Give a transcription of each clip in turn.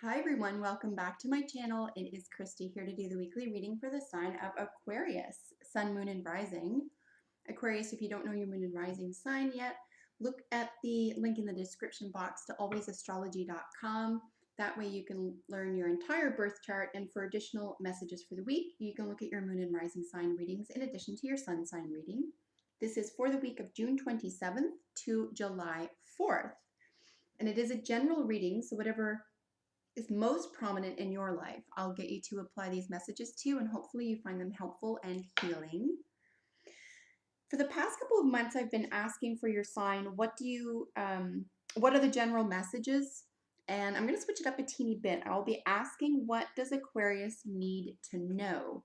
Hi everyone, welcome back to my channel. It is Christy here to do the weekly reading for the sign of Aquarius, Sun, Moon, and Rising. Aquarius, if you don't know your Moon and Rising sign yet, look at the link in the description box to alwaysastrology.com. That way you can learn your entire birth chart, and for additional messages for the week, you can look at your Moon and Rising sign readings in addition to your Sun sign reading. This is for the week of June 27th to July 4th. And it is a general reading, so whatever is most prominent in your life, I'll get you to apply these messages to, and hopefully you find them helpful and healing. For the past couple of months, I've been asking for your sign. What are the general messages? And I'm going to switch it up a teeny bit. I'll be asking, what does Aquarius need to know?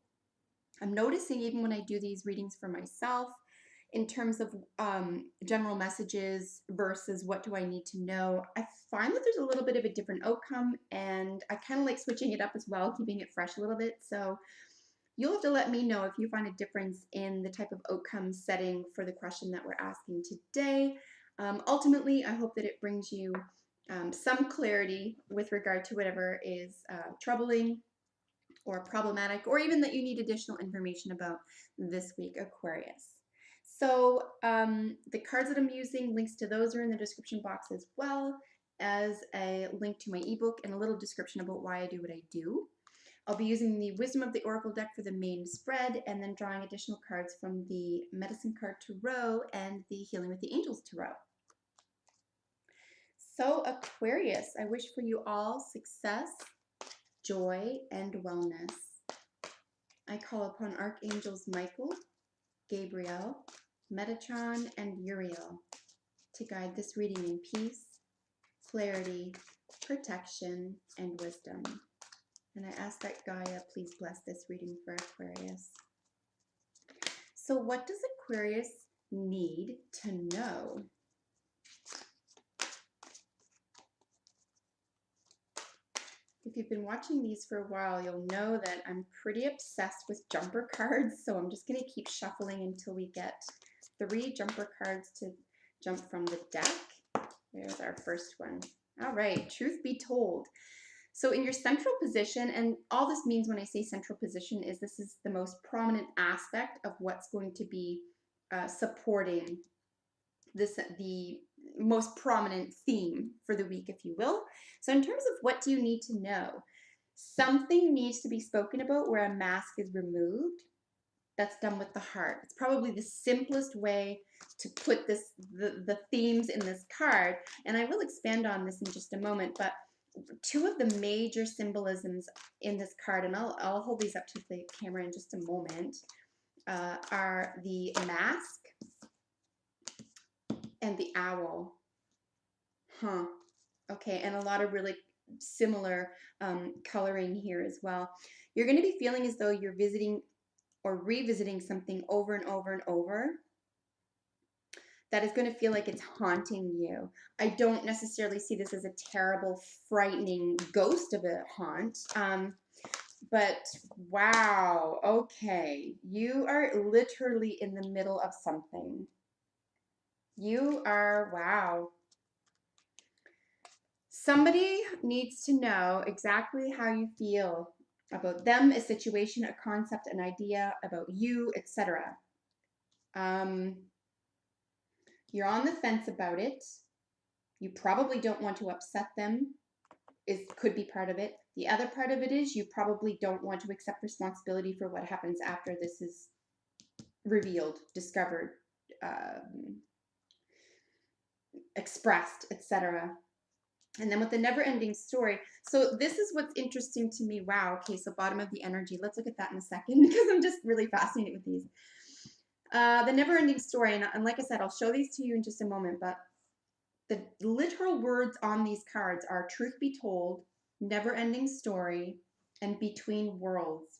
I'm noticing even when I do these readings for myself, in terms of general messages versus what do I need to know, I find that there's a little bit of a different outcome, and I kind of like switching it up as well, keeping it fresh a little bit. So you'll have to let me know if you find a difference in the type of outcome setting for the question that we're asking today. Ultimately, I hope that it brings you some clarity with regard to whatever is troubling or problematic, or even that you need additional information about this week, Aquarius. So the cards that I'm using, links to those are in the description box, as well as a link to my ebook and a little description about why I do what I do. I'll be using the Wisdom of the Oracle deck for the main spread, and then drawing additional cards from the Medicine Card Tarot and the Healing with the Angels Tarot. So Aquarius, I wish for you all success, joy, and wellness. I call upon Archangels Michael, Gabriel, Metatron, and Uriel to guide this reading in peace, clarity, protection, and wisdom. And I ask that Gaia please bless this reading for Aquarius. So what does Aquarius need to know? If you've been watching these for a while, you'll know that I'm pretty obsessed with jumper cards, so I'm just going to keep shuffling until we get 3 jumper cards to jump from the deck. There's our first one. All right, truth be told. So in your central position, and all this means when I say central position is this is the most prominent aspect of what's going to be supporting the most prominent theme for the week, if you will. So in terms of what do you need to know, something needs to be spoken about where a mask is removed. That's done with the heart. It's probably the simplest way to put the themes in this card, and I will expand on this in just a moment. But 2 of the major symbolisms in this card, and I'll hold these up to the camera in just a moment, are the mask and the owl. Okay, and a lot of really similar coloring here as well. You're going to be feeling as though you're visiting or revisiting something over and over and over. That is going to feel like it's haunting you. I don't necessarily see this as a terrible, frightening ghost of a haunt. But wow, okay. You are literally in the middle of something. You are, wow. Somebody needs to know exactly how you feel about them, a situation, a concept, an idea, about you, etc. You're on the fence about it. You probably don't want to upset them. Could be part of it. The other part of it is you probably don't want to accept responsibility for what happens after this is revealed, discovered, expressed, etc. And then with the never-ending story, so this is what's interesting to me. Wow, okay, so bottom of the energy. Let's look at that in a second because I'm just really fascinated with these. The never-ending story, and like I said, I'll show these to you in just a moment, but the literal words on these cards are truth be told, never-ending story, and between worlds.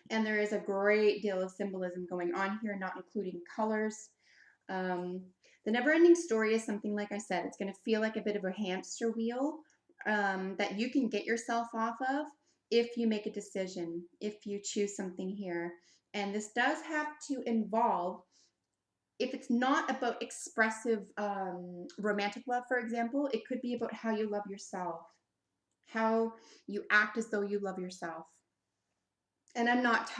And there is a great deal of symbolism going on here, not including colors. The never-ending story is something, like I said, it's going to feel like a bit of a hamster wheel that you can get yourself off of if you make a decision, if you choose something here. And this does have to involve, if it's not about expressive romantic love, for example, it could be about how you love yourself. how you act as though you love yourself. And I'm not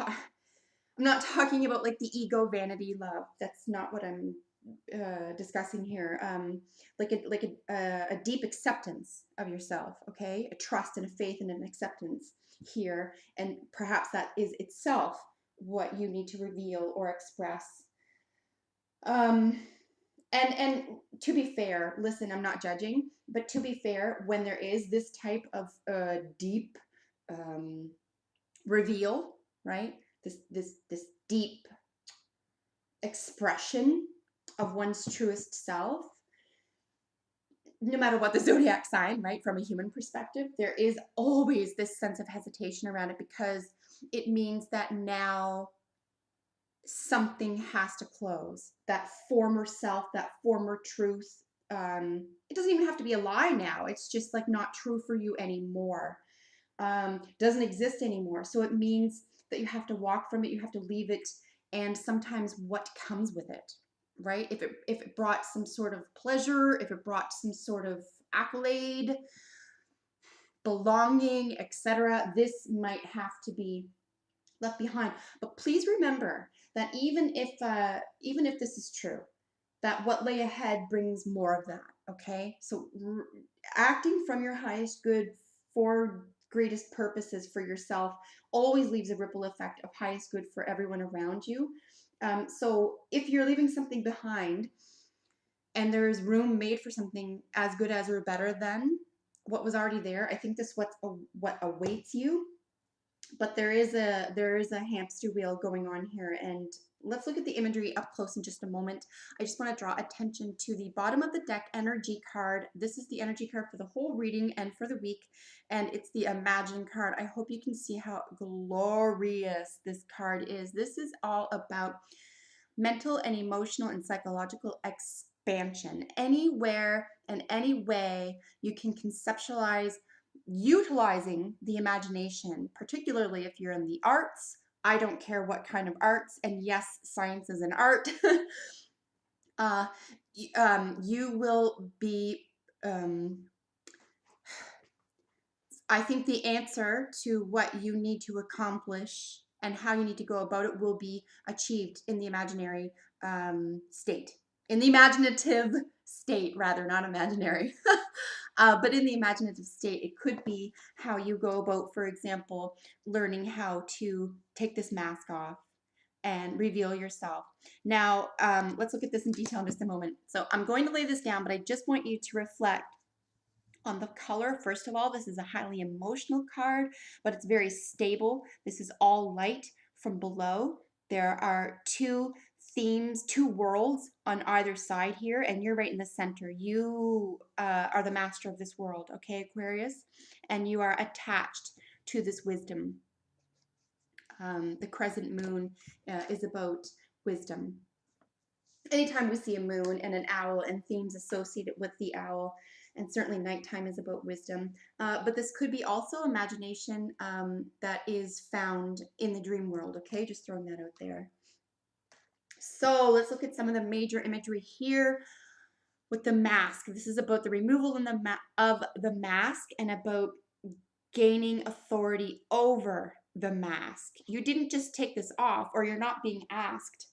talking about like the ego vanity love. That's not what I'm discussing here. A deep acceptance of yourself, okay? A trust and a faith and an acceptance here, and perhaps that is itself what you need to reveal or express. And to be fair, listen, I'm not judging, but to be fair, when there is this type of deep reveal, right? This deep expression of one's truest self, no matter what the zodiac sign, right? From a human perspective, there is always this sense of hesitation around it because it means that now something has to close. That former self, that former truth. It doesn't even have to be a lie now. It's just like not true for you anymore. Doesn't exist anymore. So it means that you have to walk from it, you have to leave it, and sometimes what comes with it, right? If it brought some sort of pleasure, if it brought some sort of accolade, belonging, etc., this might have to be left behind. But please remember that even if this is true, that what lay ahead brings more of that. Okay, so acting from your highest good for greatest purposes for yourself always leaves a ripple effect of highest good for everyone around you. So if you're leaving something behind and there's room made for something as good as or better than what was already there, I think this what awaits you. But there is a hamster wheel going on here, and let's look at the imagery up close in just a moment. I just want to draw attention to the bottom of the deck energy card. This is the energy card for the whole reading and for the week, and it's the Imagine card. I hope you can see how glorious this card is. This is all about mental and emotional and psychological expansion. Anywhere and any way you can conceptualize utilizing the imagination, particularly if you're in the arts. I don't care what kind of arts, and yes, science is an art. You will be, I think the answer to what you need to accomplish and how you need to go about it will be achieved in the imaginary state. In the imaginative state, rather, not imaginary. But in the imaginative state, it could be how you go about, for example, learning how to take this mask off and reveal yourself. Now, let's look at this in detail in just a moment. So I'm going to lay this down, but I just want you to reflect on the color. First of all, this is a highly emotional card, but it's very stable. This is all light from below. There are two themes, two worlds on either side here, and you're right in the center. You are the master of this world, okay, Aquarius? And you are attached to this wisdom. The crescent moon is about wisdom. Anytime we see a moon and an owl and themes associated with the owl, and certainly nighttime is about wisdom, but this could be also imagination that is found in the dream world, okay? Just throwing that out there. So let's look at some of the major imagery here with the mask. This is about the removal of the mask and about gaining authority over the mask. You didn't just take this off, or you're not being asked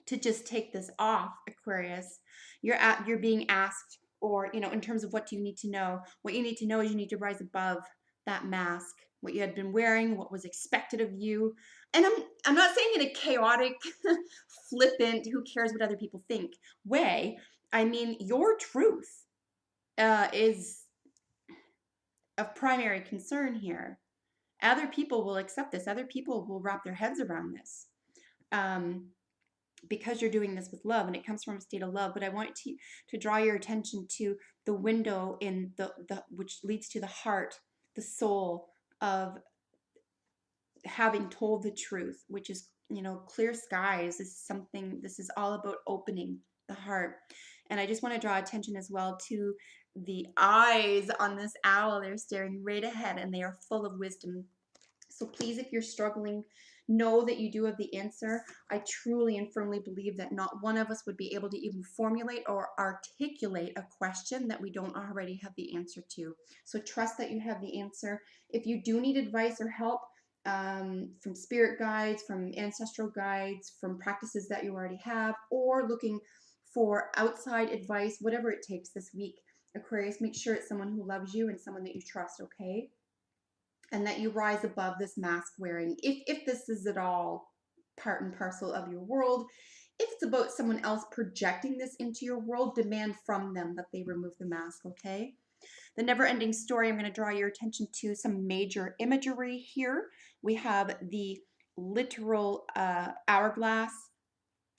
to just take this off, Aquarius. You're being asked, or in terms of what do you need to know. What you need to know is you need to rise above that mask, what you had been wearing, what was expected of you. And I'm not saying in a chaotic, flippant, who cares what other people think way. I mean, your truth is of primary concern here. Other people will accept this. Other people will wrap their heads around this. Because you're doing this with love, and it comes from a state of love. But I want to draw your attention to the window in the which leads to the heart, the soul of having told the truth, which is clear skies. This is all about opening the heart. And I just want to draw attention as well to the eyes on this owl. They're staring right ahead, and they are full of wisdom. So please, if you're struggling know that you do have the answer. I truly and firmly believe that not one of us would be able to even formulate or articulate a question that we don't already have the answer to. So trust that you have the answer. If you do need advice or help, from spirit guides, from ancestral guides, from practices that you already have, or looking for outside advice, whatever it takes this week, Aquarius, make sure it's someone who loves you and someone that you trust, okay? And that you rise above this mask wearing, if this is at all part and parcel of your world. If it's about someone else projecting this into your world, demand from them that they remove the mask, okay? The never-ending story, I'm going to draw your attention to some major imagery here. We have the literal hourglass.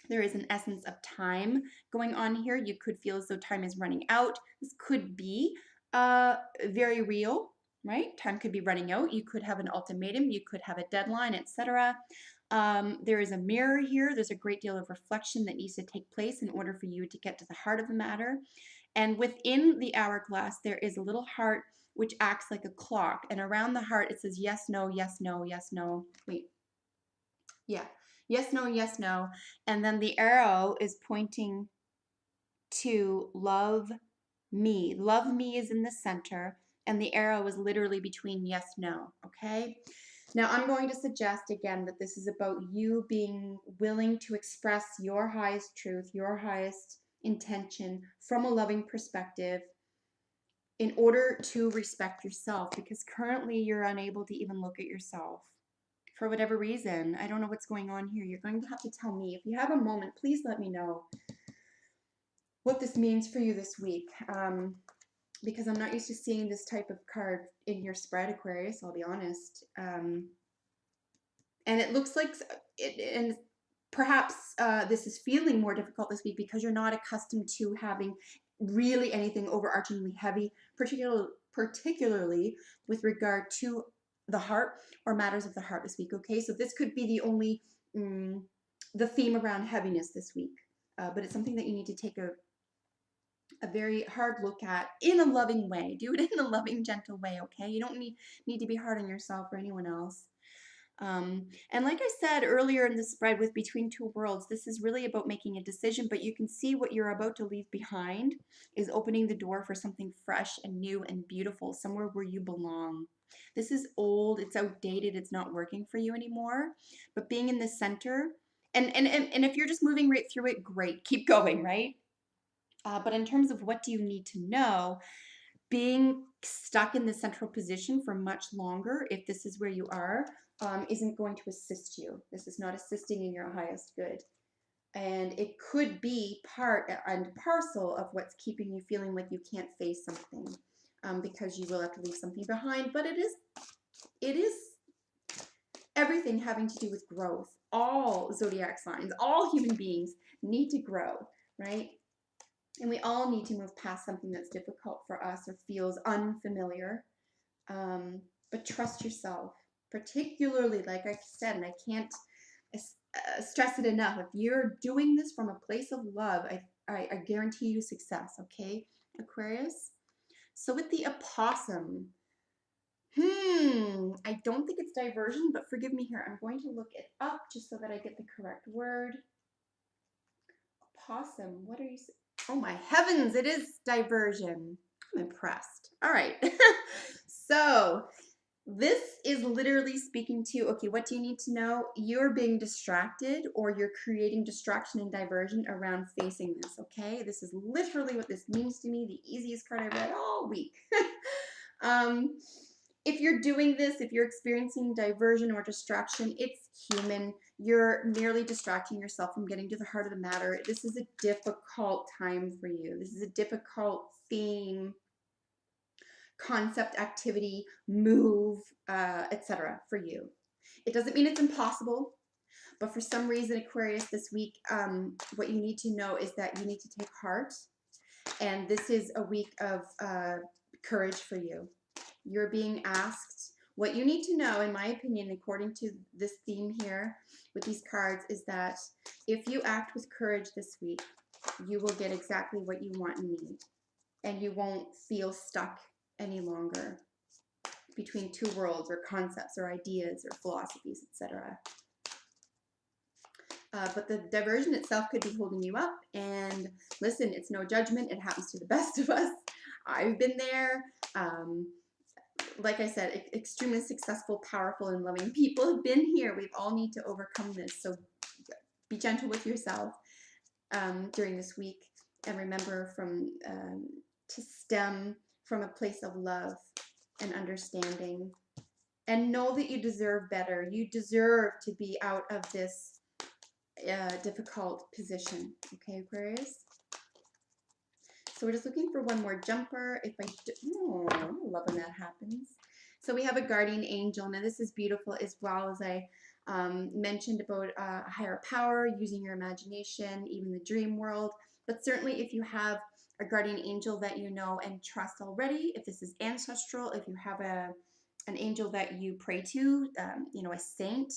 There is an essence of time going on here. You could feel as though time is running out. This could be very real, right? Time could be running out. You could have an ultimatum. You could have a deadline, etc. There is a mirror here. There's a great deal of reflection that needs to take place in order for you to get to the heart of the matter. And within the hourglass, there is a little heart which acts like a clock. And around the heart, it says yes, no, yes, no, yes, no. Wait. Yeah. Yes, no, yes, no. And then the arrow is pointing to love me. Love me is in the center. And the arrow is literally between yes, no. Okay. Now, I'm going to suggest again that this is about you being willing to express your highest truth, your highest intention from a loving perspective in order to respect yourself, because currently you're unable to even look at yourself for whatever reason. I don't know what's going on here. You're going to have to tell me. If you have a moment, please let me know what this means for you this week. Because I'm not used to seeing this type of card in your spread, Aquarius, I'll be honest. And it looks like, and perhaps this is feeling more difficult this week because you're not accustomed to having really anything overarchingly heavy, particularly with regard to the heart or matters of the heart this week, okay? So this could be the only, the theme around heaviness this week. But it's something that you need to take a very hard look at in a loving way. Do it in a loving, gentle way, okay? You don't need to be hard on yourself or anyone else. And like I said earlier in the spread with Between Two Worlds, this is really about making a decision, but you can see what you're about to leave behind is opening the door for something fresh and new and beautiful, somewhere where you belong. This is old, it's outdated, it's not working for you anymore, but being in the center, and if you're just moving right through it, great, keep going, right? But in terms of what do you need to know, being stuck in the central position for much longer, if this is where you are, isn't going to assist you. This is not assisting in your highest good. And it could be part and parcel of what's keeping you feeling like you can't face something, because you will have to leave something behind. But it is everything having to do with growth. All zodiac signs, all human beings need to grow, right? And we all need to move past something that's difficult for us or feels unfamiliar. But trust yourself, particularly, like I said, and I can't stress it enough. If you're doing this from a place of love, I guarantee you success, okay, Aquarius? So with the opossum, I don't think it's diversion, but forgive me here. I'm going to look it up just so that I get the correct word. Opossum, what are you saying? Oh my heavens, it is diversion. I'm impressed. All right. So this is literally speaking to, okay, what do you need to know? You're being distracted, or you're creating distraction and diversion around facing this, okay? This is literally what this means to me. The easiest card I read all week. If you're doing this, if you're experiencing diversion or distraction, it's human. You're merely distracting yourself from getting to the heart of the matter. This is a difficult time for you. This is a difficult theme, concept, activity, move, etc. for you. It doesn't mean it's impossible, but for some reason, Aquarius, this week, what you need to know is that you need to take heart, and this is a week of courage for you. You're being asked, what you need to know, in my opinion, according to this theme here with these cards, is that if you act with courage this week, you will get exactly what you want and need, and you won't feel stuck any longer between two worlds or concepts or ideas or philosophies, etc. But the diversion itself could be holding you up. And listen, it's no judgment. It happens to the best of us. I've been there. Like I said, extremely successful, powerful, and loving people have been here. We all need to overcome this. So be gentle with yourself during this week, and remember to stem from a place of love and understanding, and know that you deserve better. You deserve to be out of this difficult position. Okay, Aquarius? So we're just looking for one more jumper. If I do, oh, I love when that happens. So we have a guardian angel. Now this is beautiful, as well as I mentioned about a higher power, using your imagination, even the dream world. But certainly if you have a guardian angel that you know and trust already, if this is ancestral, if you have an angel that you pray to, you know, a saint,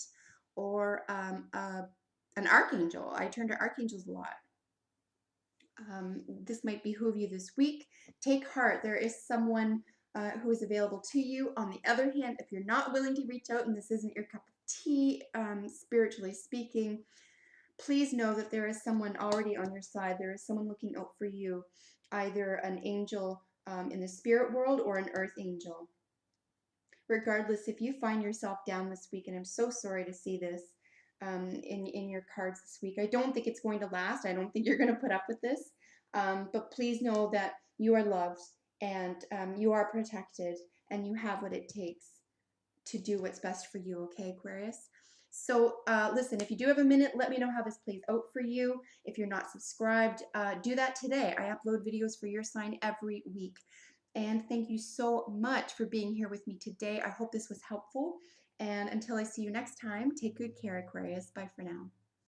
or an archangel. I turn to archangels a lot. This might behoove you this week. Take heart. There is someone who is available to you. On the other hand, if you're not willing to reach out and this isn't your cup of tea, spiritually speaking, please know that there is someone already on your side. There is someone looking out for you, either an angel in the spirit world or an earth angel. Regardless, if you find yourself down this week, and I'm so sorry to see this in your cards this week, I don't think it's going to last. I don't think you're going to put up with this. But please know that you are loved, and you are protected, and you have what it takes to do what's best for you, okay, Aquarius? So listen, if you do have a minute, let me know how this plays out for you. If you're not subscribed, do that today. I upload videos for your sign every week. And thank you so much for being here with me today. I hope this was helpful. And until I see you next time, take good care, Aquarius. Bye for now.